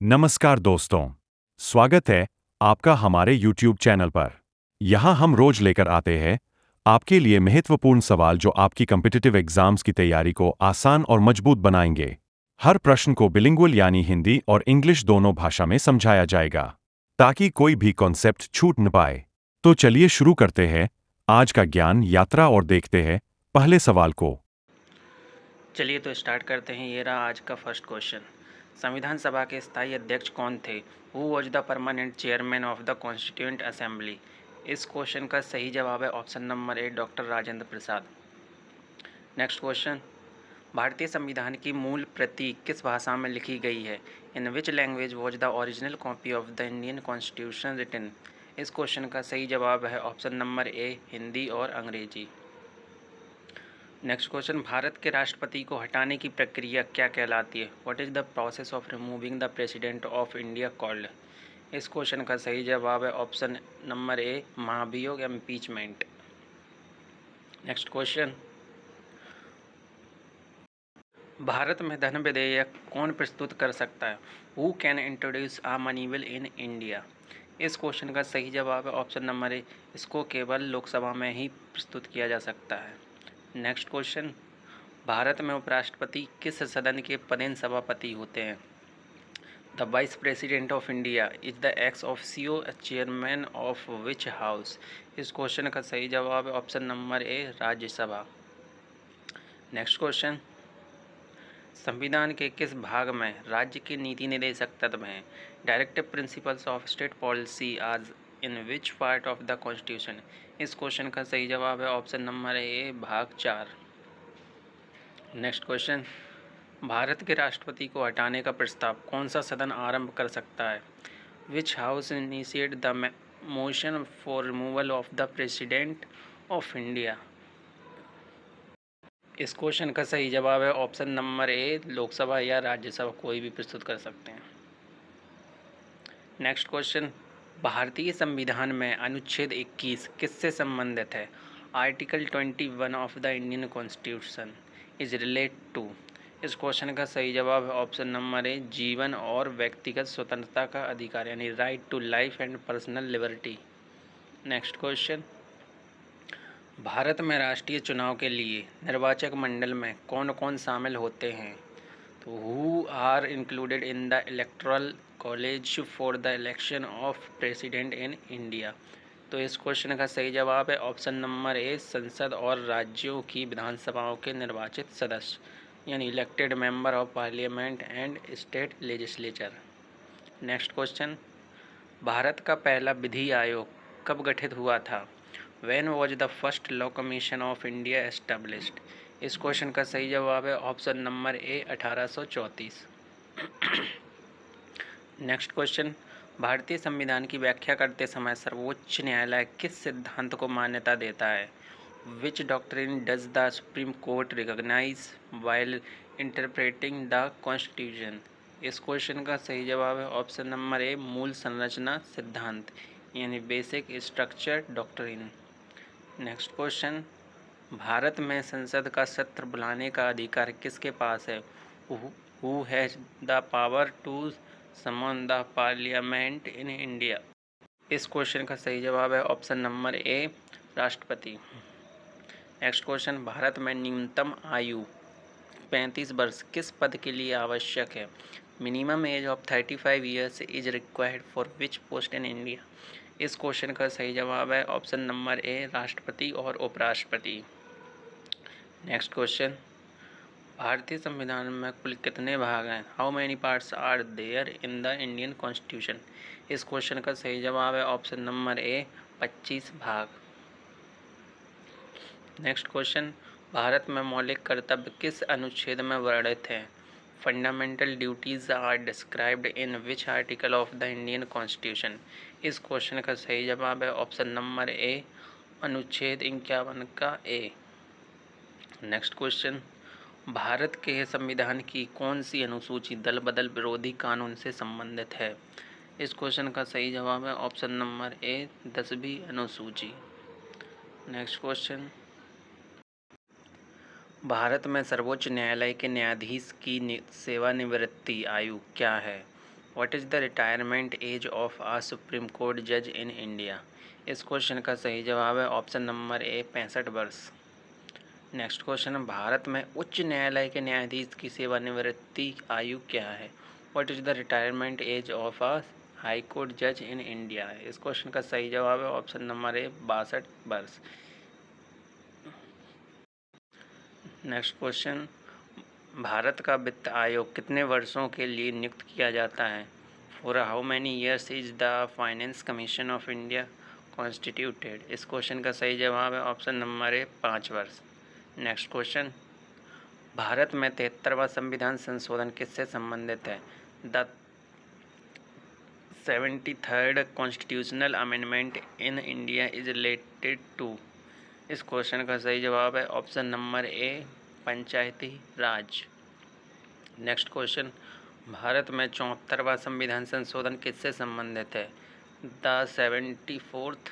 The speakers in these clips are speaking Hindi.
नमस्कार दोस्तों, स्वागत है आपका हमारे YouTube चैनल पर। यहाँ हम रोज लेकर आते हैं आपके लिए महत्वपूर्ण सवाल जो आपकी कॉम्पिटिटिव एग्जाम्स की तैयारी को आसान और मजबूत बनाएंगे। हर प्रश्न को बिलिंगुअल यानी हिंदी और इंग्लिश दोनों भाषा में समझाया जाएगा, ताकि कोई भी कॉन्सेप्ट छूट न पाए। तो चलिए शुरू करते हैं आज का ज्ञान यात्रा और देखते हैं पहले सवाल को। चलिए तो स्टार्ट करते हैं। ये रहा आज का फर्स्ट क्वेश्चन। संविधान सभा के स्थायी अध्यक्ष कौन थे? Who was the permanent chairman of the constituent assembly? इस क्वेश्चन का सही जवाब है ऑप्शन नंबर ए, doctor Rajendra Prasad. Next question, भारतीय संविधान की मूल प्रति किस भाषा में लिखी गई है? In which language was the original copy of the Indian constitution written? इस क्वेश्चन का सही जवाब है ऑप्शन नंबर ए, हिंदी और अंग्रेजी। नेक्स्ट क्वेश्चन, भारत के राष्ट्रपति को हटाने की प्रक्रिया क्या कहलाती है? What is the process of removing the president of India called? इस क्वेश्चन का सही जवाब है ऑप्शन नंबर ए, महाभियोग, इम्पीचमेंट। नेक्स्ट क्वेश्चन, भारत में धन विधेयक कौन प्रस्तुत कर सकता है? Who can introduce a money bill in India? इस क्वेश्चन का सही जवाब है ऑप्शन नंबर ए, इसको केवल लोकसभा में ही प्रस्तुत किया जा सकता है। नेक्स्ट क्वेश्चन, भारत में उपराष्ट्रपति किस सदन के पदेन सभापति होते हैं? The vice president of India is the ex officio chairman of which house? इस क्वेश्चन का सही जवाब है ऑप्शन नंबर ए, राज्यसभा। नेक्स्ट क्वेश्चन, संविधान के किस भाग में राज्य के नीति निर्देशक तत्व हैं? Directive principles of state policy आज in which part of the constitution? इस क्वेश्चन का सही जवाब है ऑप्शन नंबर ए, भाग 4। नेक्स्ट क्वेश्चन, भारत के राष्ट्रपति को हटाने का प्रस्ताव कौन सा सदन आरंभ कर सकता है? विच house initiate the motion for removal of the president of India? इस क्वेश्चन का सही जवाब है ऑप्शन नंबर ए, लोकसभा या राज्यसभा, कोई भी प्रस्तुत कर सकते हैं। नेक्स्ट क्वेश्चन, भारतीय संविधान में अनुच्छेद 21 किससे संबंधित है? Article 21 of the Indian constitution is relate to? इस क्वेश्चन का सही जवाब है ऑप्शन नंबर ए, जीवन और व्यक्तिगत स्वतंत्रता का अधिकार यानी right to life and personal liberty. Next question, Bharat में राष्ट्रीय चुनाव के लिए निर्वाचक मंडल में कौन कौन शामिल होते हैं? तो who are included in the electoral college for the election of president in India? तो इस क्वेश्चन का सही जवाब है ऑप्शन नंबर ए, संसद और राज्यों की विधानसभाओं के निर्वाचित सदस्य यानी elected member of parliament and state legislature. Next question, Bharat का पहला विधि आयोग कब गठित हुआ था? When was the first law commission of India established? इस क्वेश्चन का सही जवाब है ऑप्शन नंबर ए, 1834। नेक्स्ट क्वेश्चन, भारतीय संविधान की व्याख्या करते समय सर्वोच्च न्यायालय किस सिद्धांत को मान्यता देता है? Which doctrine does the supreme court recognise while interpreting the constitution? इस क्वेश्चन का सही जवाब है ऑप्शन नंबर ए, मूल संरचना सिद्धांत यानी basic structure doctrine. Next question, Bharat में संसद का सत्र बुलाने का अधिकार किसके पास है? Who has the power to summon the parliament in India? इस क्वेश्चन का सही जवाब है ऑप्शन नंबर ए, राष्ट्रपति। नेक्स्ट क्वेश्चन, भारत में न्यूनतम आयु 35 वर्ष किस पद के लिए आवश्यक है? Minimum age of 35 years is required for which post in India? इस क्वेश्चन का सही जवाब है ऑप्शन नंबर ए, राष्ट्रपति और उपराष्ट्रपति। नेक्स्ट क्वेश्चन, भारतीय संविधान में कुल कितने भाग हैं? How many parts are there in the Indian constitution? इस क्वेश्चन का सही जवाब है ऑप्शन नंबर ए, 25 भाग। नेक्स्ट क्वेश्चन, भारत में मौलिक कर्तव्य किस अनुच्छेद में वर्णित हैं? Fundamental duties are described in which article of the Indian constitution? इस क्वेश्चन का सही जवाब है ऑप्शन नंबर ए, अनुच्छेद 51 का ए। नेक्स्ट क्वेश्चन, भारत के संविधान की कौन सी अनुसूची दल बदल विरोधी कानून से संबंधित है? इस क्वेश्चन का सही जवाब है ऑप्शन नंबर ए, 10वीं अनुसूची। नेक्स्ट क्वेश्चन, भारत में सर्वोच्च न्यायालय के न्यायाधीश की सेवानिवृत्ति आयु क्या है? What is the retirement age of a supreme court जज इन इंडिया? इस क्वेश्चन का सही जवाब है ऑप्शन नंबर ए 65 वर्ष। नेक्स्ट क्वेश्चन है, भारत में उच्च न्यायालय के न्यायाधीश की सेवानिवृत्ति आयु क्या है? What is the retirement age of a high court जज इन इंडिया? इस क्वेश्चन का सही जवाब है ऑप्शन नंबर ए 62 वर्ष। नेक्स्ट क्वेश्चन, भारत का वित्त आयोग कितने वर्षों के लिए नियुक्त किया जाता है? For how many years is the finance commission of India constituted? इस क्वेश्चन का सही जवाब है ऑप्शन नंबर ए 5 वर्ष। नेक्स्ट क्वेश्चन, भारत में 73वां संविधान संशोधन किससे संबंधित है? The 73rd constitutional amendment in India is related to? इस क्वेश्चन का सही जवाब है option number A Panchayati Raj. Next question, Bharat में 74वां संविधान संशोधन किससे संबंधित है? The 74th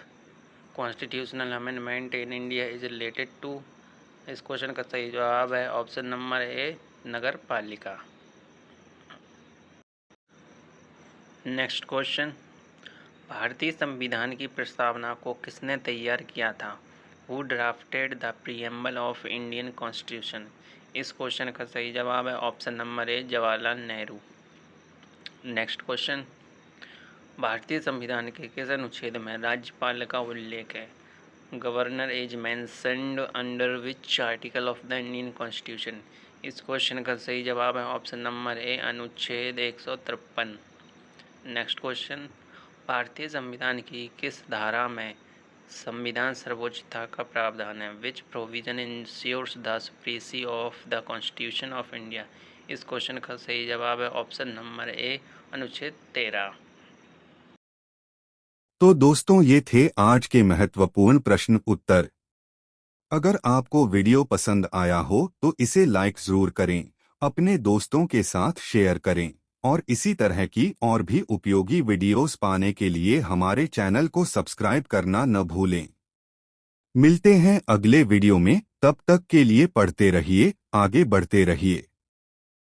constitutional amendment in India is related to? इस क्वेश्चन का सही जवाब है ऑप्शन नंबर ए नगर पालिका। नेक्स्ट क्वेश्चन, भारतीय संविधान की प्रस्तावना को किसने तैयार किया था? Who drafted the preamble of Indian constitution? इस क्वेश्चन का सही जवाब है ऑप्शन नंबर ए जवाहरलाल नेहरू। नेक्स्ट क्वेश्चन, भारतीय संविधान के किस अनुच्छेद में राज्यपाल का उल्लेख है? Governor is mentioned under which article of the Indian constitution? इस क्वेश्चन का सही जवाब है ऑप्शन नंबर ए अनुच्छेद 153। नेक्स्ट क्वेश्चन, भारतीय संविधान की किस धारा में संविधान सर्वोच्चता का प्रावधान है? Which provision ensures the supremacy of the constitution of India? इस क्वेश्चन का सही जवाब है ऑप्शन नंबर ए अनुच्छेद 13। तो दोस्तों, ये थे आज के महत्वपूर्ण प्रश्न उत्तर। अगर आपको वीडियो पसंद आया हो तो इसे लाइक जरूर करें, अपने दोस्तों के साथ शेयर करें और इसी तरह की और भी उपयोगी वीडियोस पाने के लिए हमारे चैनल को सब्सक्राइब करना न भूलें। मिलते हैं अगले वीडियो में, तब तक के लिए पढ़ते रहिए, आगे बढ़ते रहिए।